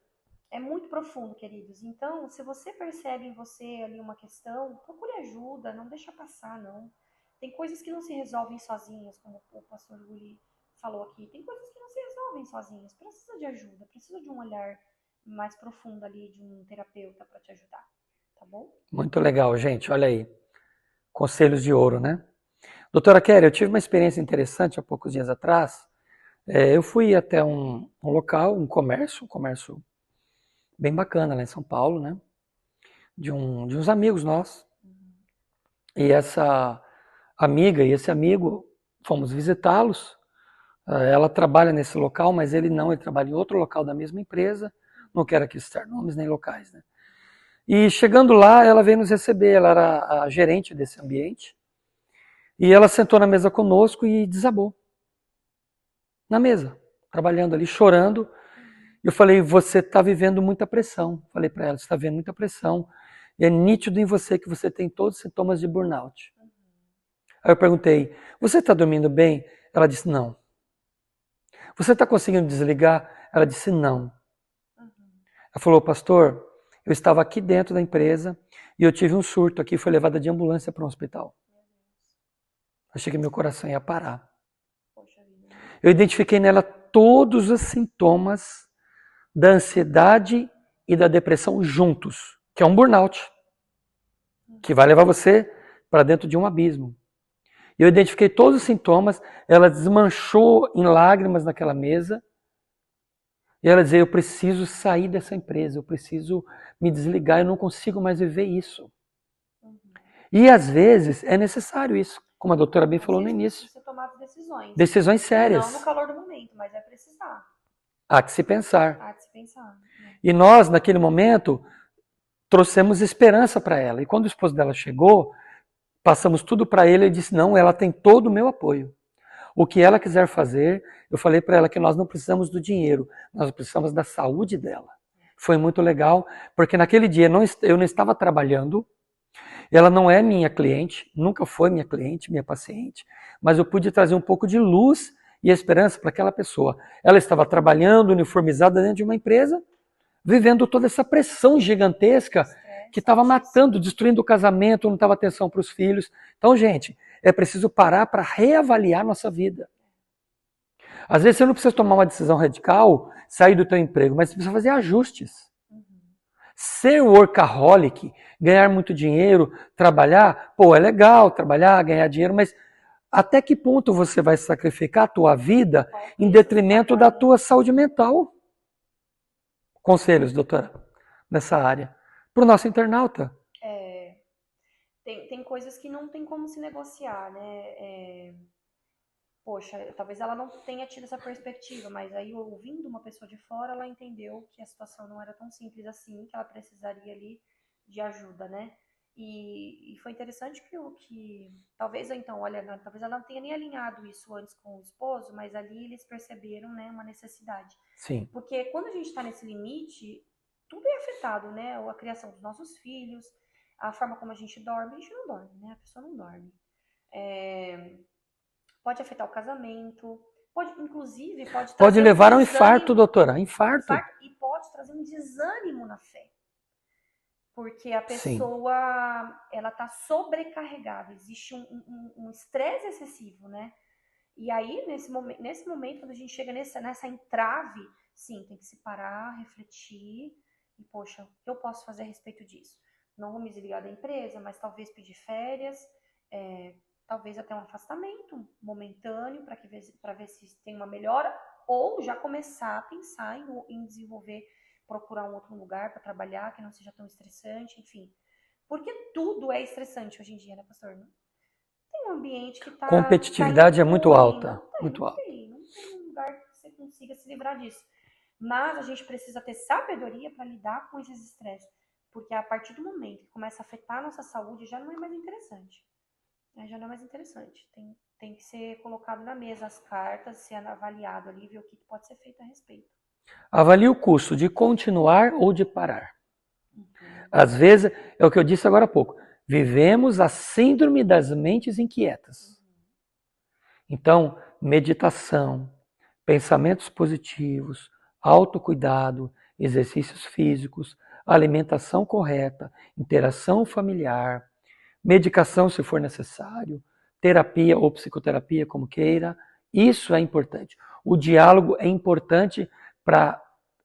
é muito profundo, queridos. Então, se você percebe em você ali uma questão, procure ajuda, não deixa passar, não. Tem coisas que não se resolvem sozinhas, como o pastor Guli falou aqui. Tem coisas que não se resolvem sozinhas. Precisa de ajuda, precisa de um olhar mais profundo ali, de um terapeuta para te ajudar. Tá bom? Muito legal, gente. Olha aí. Conselhos de ouro, né? Doutora Keren, eu tive uma experiência interessante há poucos dias atrás. Eu fui até um local, um comércio bem bacana lá em São Paulo, né? De uns amigos nossos. E essa amiga e esse amigo, fomos visitá-los. Ela trabalha nesse local, mas ele não, ele trabalha em outro local da mesma empresa. Não quero aqui citar nomes nem locais, né? E chegando lá, ela veio nos receber, ela era a gerente desse ambiente. E ela sentou na mesa conosco e desabou. Na mesa, trabalhando ali, chorando. Eu falei, você está vivendo muita pressão. Falei para ela, você está vivendo muita pressão. E é nítido em você que você tem todos os sintomas de burnout. Aí eu perguntei, você está dormindo bem? Ela disse, não. Você está conseguindo desligar? Ela disse, não. Ela falou, pastor, eu estava aqui dentro da empresa e eu tive um surto aqui, fui levada de ambulância para um hospital. Achei que meu coração ia parar. Eu identifiquei nela todos os sintomas da ansiedade e da depressão juntos, que é um burnout, que vai levar você para dentro de um abismo. Eu identifiquei todos os sintomas, ela desmanchou em lágrimas naquela mesa, e ela dizia, eu preciso sair dessa empresa, eu preciso me desligar, eu não consigo mais viver isso. E às vezes é necessário isso, como a doutora bem falou no início. Precisa tomar decisões. Decisões sérias. Não no calor do momento, mas é precisar. Há que se pensar. Há que se pensar. E nós, naquele momento, trouxemos esperança para ela. E quando o esposo dela chegou, passamos tudo para ele e disse, não, ela tem todo o meu apoio. O que ela quiser fazer, eu falei para ela que nós não precisamos do dinheiro, nós precisamos da saúde dela. Foi muito legal, porque naquele dia eu não estava trabalhando, ela não é minha cliente, nunca foi minha cliente, minha paciente, mas eu pude trazer um pouco de luz e esperança para aquela pessoa. Ela estava trabalhando, uniformizada dentro de uma empresa, vivendo toda essa pressão gigantesca que estava matando, destruindo o casamento, não estava atenção para os filhos. Então, gente, é preciso parar para reavaliar nossa vida. Às vezes você não precisa tomar uma decisão radical, sair do teu emprego, mas você precisa fazer ajustes. Ser workaholic, ganhar muito dinheiro, trabalhar, pô, é legal trabalhar, ganhar dinheiro, mas até que ponto você vai sacrificar a tua vida em detrimento da tua saúde mental? Conselhos, doutora, nessa área. Para o nosso internauta. Tem coisas que não tem como se negociar, né? Poxa, talvez ela não tenha tido essa perspectiva, mas aí ouvindo uma pessoa de fora, ela entendeu que a situação não era tão simples assim, que ela precisaria ali de ajuda, né? E foi interessante que talvez então, olha, talvez ela não tenha nem alinhado isso antes com o esposo, mas ali eles perceberam, né, uma necessidade. Sim. Porque quando a gente está nesse limite, tudo é afetado, né? A criação dos nossos filhos, a forma como a gente não dorme, né? A pessoa não dorme. Pode afetar o casamento, inclusive pode levar a um infarto, doutora, infarto. E pode trazer um desânimo na fé. Porque a pessoa, ela tá sobrecarregada, existe um estresse excessivo, né? E aí, nesse momento, quando a gente chega nessa entrave, sim, tem que se parar, refletir, e poxa, o que eu posso fazer a respeito disso? Não vou me desligar da empresa, mas talvez pedir férias, talvez até um afastamento momentâneo para ver se tem uma melhora, ou já começar a pensar em desenvolver, procurar um outro lugar para trabalhar que não seja tão estressante, enfim. Porque tudo é estressante hoje em dia, né, pastor? Tem um ambiente que tá... Competitividade é muito alta. Não tem um lugar que você consiga se livrar disso. Mas a gente precisa ter sabedoria para lidar com esses estresses. Porque a partir do momento que começa a afetar a nossa saúde, já não é mais interessante. Aí já não é mais interessante. Tem que ser colocado na mesa as cartas, ser avaliado ali, ver o que pode ser feito a respeito. Avalie o custo de continuar ou de parar. Uhum. Às vezes, é o que eu disse agora há pouco, vivemos a síndrome das mentes inquietas. Então, meditação, pensamentos positivos, autocuidado, exercícios físicos, alimentação correta, interação familiar, medicação se for necessário, terapia ou psicoterapia, como queira, isso é importante. O diálogo é importante para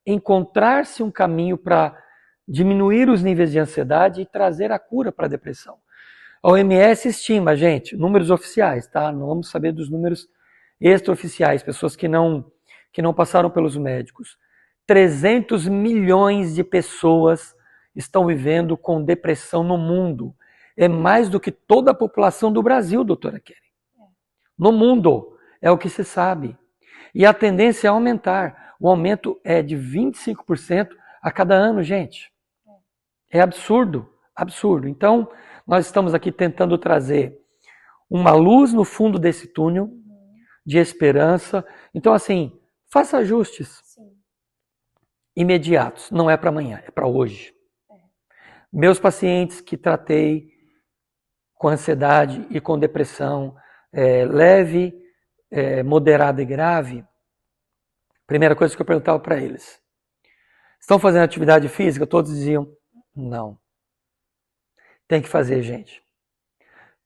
encontrar-se um caminho para diminuir os níveis de ansiedade e trazer a cura para a depressão. A OMS estima, gente, números oficiais, tá? Não vamos saber dos números extraoficiais, pessoas que não passaram pelos médicos. 300 milhões de pessoas estão vivendo com depressão no mundo. É mais do que toda a população do Brasil, doutora Kelly. No mundo, é o que se sabe. E a tendência é aumentar. O aumento é de 25% a cada ano, gente. É absurdo, absurdo. Então, nós estamos aqui tentando trazer uma luz no fundo desse túnel de esperança. Então, assim, faça ajustes imediatos. Não é para amanhã, é para hoje. Meus pacientes que tratei com ansiedade e com depressão leve, moderada e grave, primeira coisa que eu perguntava para eles: estão fazendo atividade física? Todos diziam, não. Tem que fazer, gente.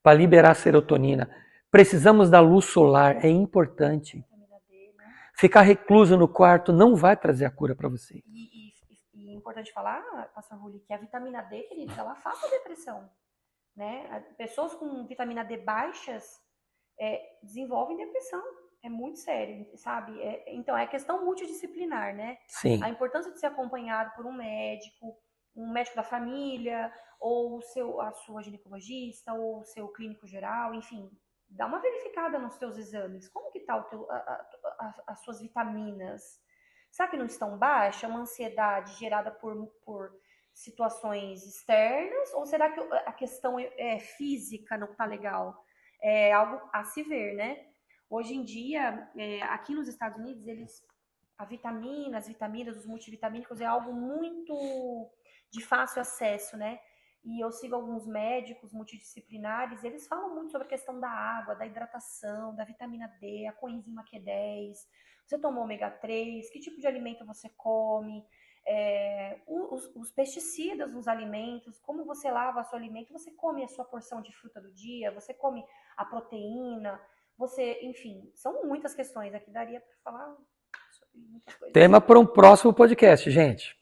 Para liberar serotonina. Precisamos da luz solar, é importante. Vitamina D, né? Ficar recluso no quarto não vai trazer a cura para você. E é importante falar, pastor Ruli, que a vitamina D, queridos, ela afasta a depressão. Né? Pessoas com vitamina D baixas desenvolvem depressão. É muito sério, sabe? Então, é questão multidisciplinar, né? Sim. A importância de ser acompanhado por um médico da família, ou a sua ginecologista, ou o seu clínico geral, enfim, dá uma verificada nos seus exames. Como que tá as suas vitaminas? Será que não estão baixas? Uma ansiedade gerada por situações externas? Ou será que a questão física não tá legal? É algo a se ver, né? Hoje em dia, aqui nos Estados Unidos, as vitaminas, os multivitamínicos é algo muito de fácil acesso, né? E eu sigo alguns médicos multidisciplinares, eles falam muito sobre a questão da água, da hidratação, da vitamina D, a coenzima Q10. Você tomou ômega 3, que tipo de alimento você come, os pesticidas nos alimentos, como você lava o seu alimento, você come a sua porção de fruta do dia, você come a proteína, enfim, são muitas questões. Aqui daria para falar sobre muitas coisas. Tema para um próximo podcast, gente.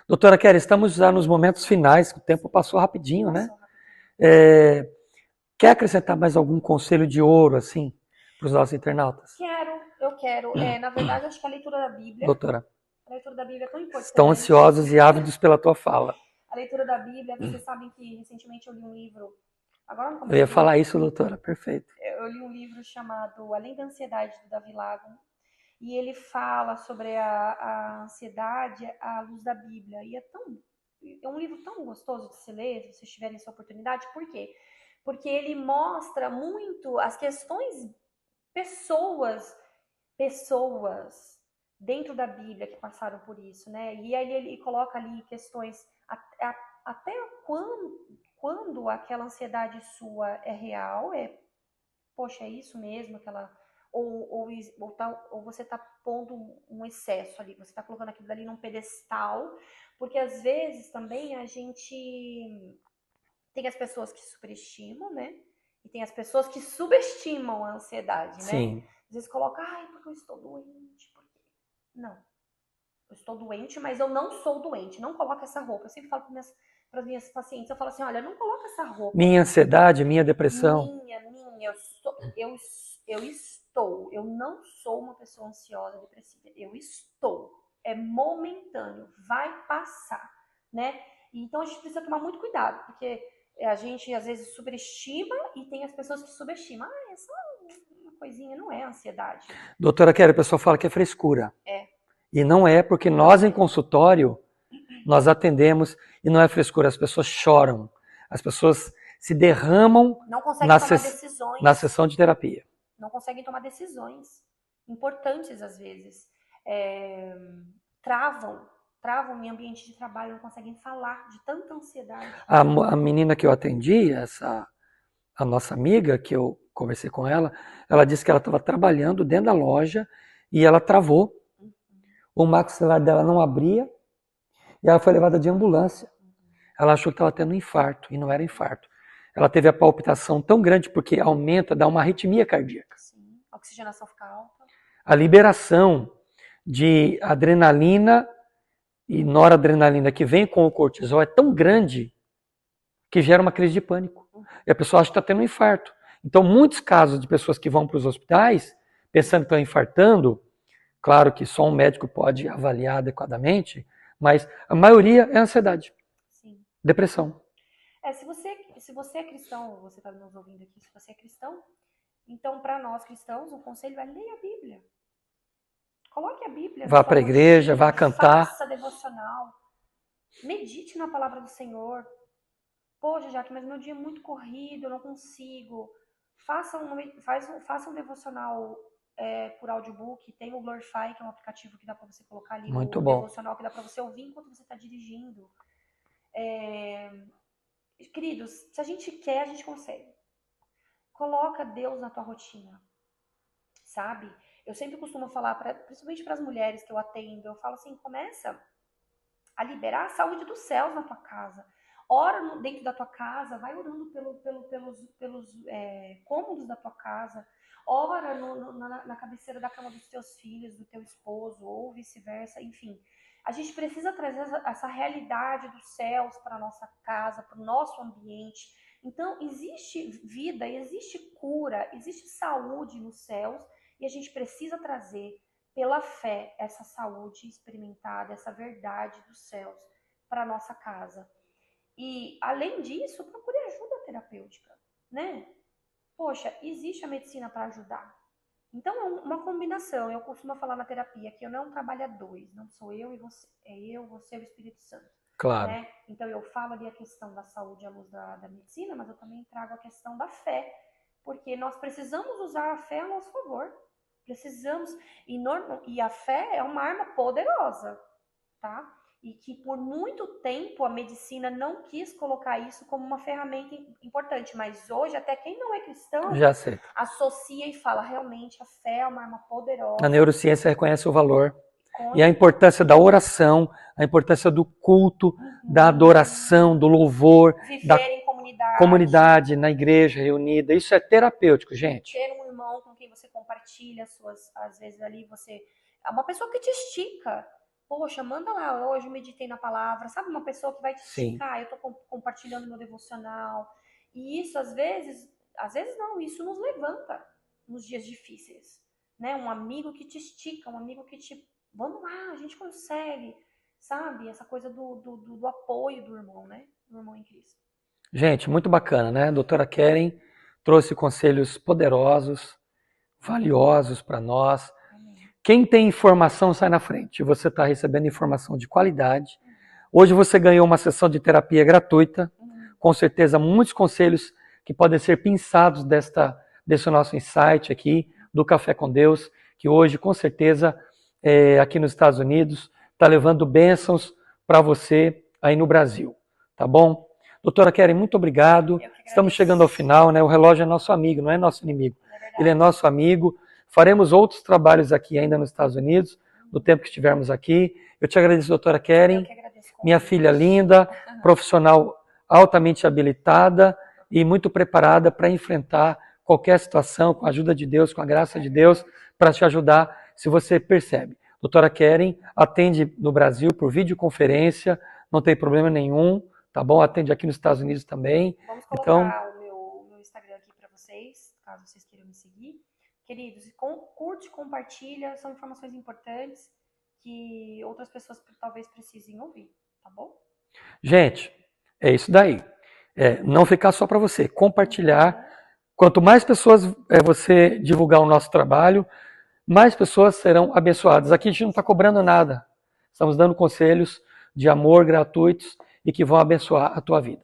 Doutora Kelly, estamos já nos momentos finais, o tempo passou rapidinho, né? Quer acrescentar mais algum conselho de ouro, assim, para os nossos internautas? Eu quero. Na verdade, acho que a leitura da Bíblia... Doutora. A leitura da Bíblia é tão importante. Estão ansiosos e ávidos pela tua fala. A leitura da Bíblia, vocês sabem que recentemente eu li um livro... Agora não Eu ia falar isso, doutora, perfeito. Eu li um livro chamado Além da Ansiedade, do Davi Lago. E ele fala sobre a ansiedade à luz da Bíblia. E é um livro tão gostoso de se ler, se vocês tiverem essa oportunidade. Por quê? Porque ele mostra muito as questões, pessoas dentro da Bíblia que passaram por isso, né? E aí ele coloca ali questões até quando aquela ansiedade sua é real, poxa, é isso mesmo, ou você está pondo um excesso ali, você está colocando aquilo ali num pedestal, porque às vezes também a gente tem as pessoas que superestimam, né? E tem as pessoas que subestimam a ansiedade, né? Sim. Às vezes coloca, porque eu estou doente. Não. Eu estou doente, mas eu não sou doente. Não coloca essa roupa. Eu sempre falo para as minhas pacientes, eu falo assim, olha, não coloca essa roupa. Minha ansiedade, minha depressão. Eu não sou uma pessoa ansiosa, depressiva. Eu estou. É momentâneo. Vai passar, né? Então a gente precisa tomar muito cuidado, porque a gente às vezes superestima e tem as pessoas que subestimam. É só uma coisinha, não é ansiedade. Doutora Kelly, a pessoa fala que é frescura. E não é, porque nós em consultório, nós atendemos e não é frescura, as pessoas choram, as pessoas se derramam Não conseguem na, tomar ses- decisões. na sessão de terapia. Não conseguem tomar decisões importantes às vezes. Travam em ambiente de trabalho, não conseguem falar de tanta ansiedade. A menina que eu atendi, a nossa amiga, que eu conversei com ela disse que ela estava trabalhando dentro da loja e ela travou. O maxilar dela não abria e ela foi levada de ambulância. Ela achou que estava tendo um infarto e não era infarto. Ela teve a palpitação tão grande porque aumenta, dá uma arritmia cardíaca. Sim, a oxigenação fica alta. A liberação de adrenalina e noradrenalina que vem com o cortisol é tão grande que gera uma crise de pânico. E a pessoa acha que está tendo um infarto. Então, muitos casos de pessoas que vão para os hospitais pensando que estão infartando, claro que só um médico pode avaliar adequadamente, mas a maioria é ansiedade, Sim. depressão. Se você é cristão, você está nos ouvindo aqui, se você é cristão, então para nós cristãos o conselho é ler a Bíblia. Coloque a Bíblia. Vá para a igreja, rotina, vá cantar. Faça devocional. Medite na palavra do Senhor. Poxa, Jaque, mas meu dia é muito corrido, eu não consigo. Faça um devocional por audiobook. Tem o Glorify, que é um aplicativo que dá para você colocar ali Muito o bom. devocional, que dá para você ouvir enquanto você está dirigindo. Queridos, se a gente quer, a gente consegue. Coloca Deus na tua rotina, sabe? Eu sempre costumo falar, principalmente para as mulheres que eu atendo, eu falo assim, começa a liberar a saúde dos céus na tua casa. Ora dentro da tua casa, vai orando pelos cômodos da tua casa. Ora na cabeceira da cama dos teus filhos, do teu esposo, ou vice-versa, enfim. A gente precisa trazer essa realidade dos céus para a nossa casa, para o nosso ambiente. Então, existe vida, existe cura, existe saúde nos céus e a gente precisa trazer, pela fé, essa saúde experimentada, essa verdade dos céus para a nossa casa. E, além disso, procure ajuda terapêutica, né? Poxa, existe a medicina para ajudar. Então, é uma combinação. Eu costumo falar na terapia que eu não trabalho a dois. Não sou eu e você. É eu, você e o Espírito Santo. Claro. Né? Então, eu falo ali a questão da saúde à luz da medicina, mas eu também trago a questão da fé. Porque nós precisamos usar a fé a nosso favor. Precisamos. E a fé é uma arma poderosa, tá? E que por muito tempo a medicina não quis colocar isso como uma ferramenta importante, mas hoje até quem não é cristão Já sei. associa e fala, realmente a fé é uma arma poderosa. A neurociência reconhece o valor e a importância da oração, a importância do culto, da adoração, do louvor, viver da em comunidade, na igreja reunida. Isso é terapêutico, gente. Ter um irmão com quem você compartilha às vezes ali é uma pessoa que te estica. Poxa, manda lá, hoje eu meditei na palavra, sabe? Uma pessoa que vai te esticar, eu tô compartilhando meu devocional. E isso, às vezes não, isso nos levanta nos dias difíceis, né? Um amigo que te estica, um amigo que te, vamos lá, a gente consegue, sabe? Essa coisa do apoio do irmão, né? Do irmão em Cristo. Gente, muito bacana, né? A doutora Keren trouxe conselhos poderosos, valiosos para nós. Quem tem informação sai na frente. Você está recebendo informação de qualidade. Hoje você ganhou uma sessão de terapia gratuita. Com certeza, muitos conselhos que podem ser pinçados desse nosso insight aqui, do Café com Deus, que hoje, com certeza, aqui nos Estados Unidos, está levando bênçãos para você aí no Brasil. Tá bom? Doutora Keren, muito obrigado. Estamos chegando ao final, né? O relógio é nosso amigo, não é nosso inimigo. Ele é nosso amigo. Faremos outros trabalhos aqui ainda nos Estados Unidos, no tempo que estivermos aqui. Eu te agradeço, doutora Keren, minha filha linda, profissional altamente habilitada e muito preparada para enfrentar qualquer situação, com a ajuda de Deus, com a graça de Deus, para te ajudar, se você percebe. Doutora Keren atende no Brasil por videoconferência, não tem problema nenhum, tá bom? Atende aqui nos Estados Unidos também. Vamos colocar o meu Instagram aqui para vocês, caso vocês queiram me seguir. Queridos, curte, compartilha, são informações importantes que outras pessoas talvez precisem ouvir, tá bom? Gente, é isso daí. Não ficar só para você, compartilhar. Quanto mais pessoas você divulgar o nosso trabalho, mais pessoas serão abençoadas. Aqui a gente não está cobrando nada. Estamos dando conselhos de amor gratuitos e que vão abençoar a tua vida.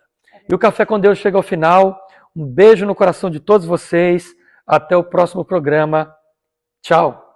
E o Café com Deus chega ao final. Um beijo no coração de todos vocês. Até o próximo programa. Tchau.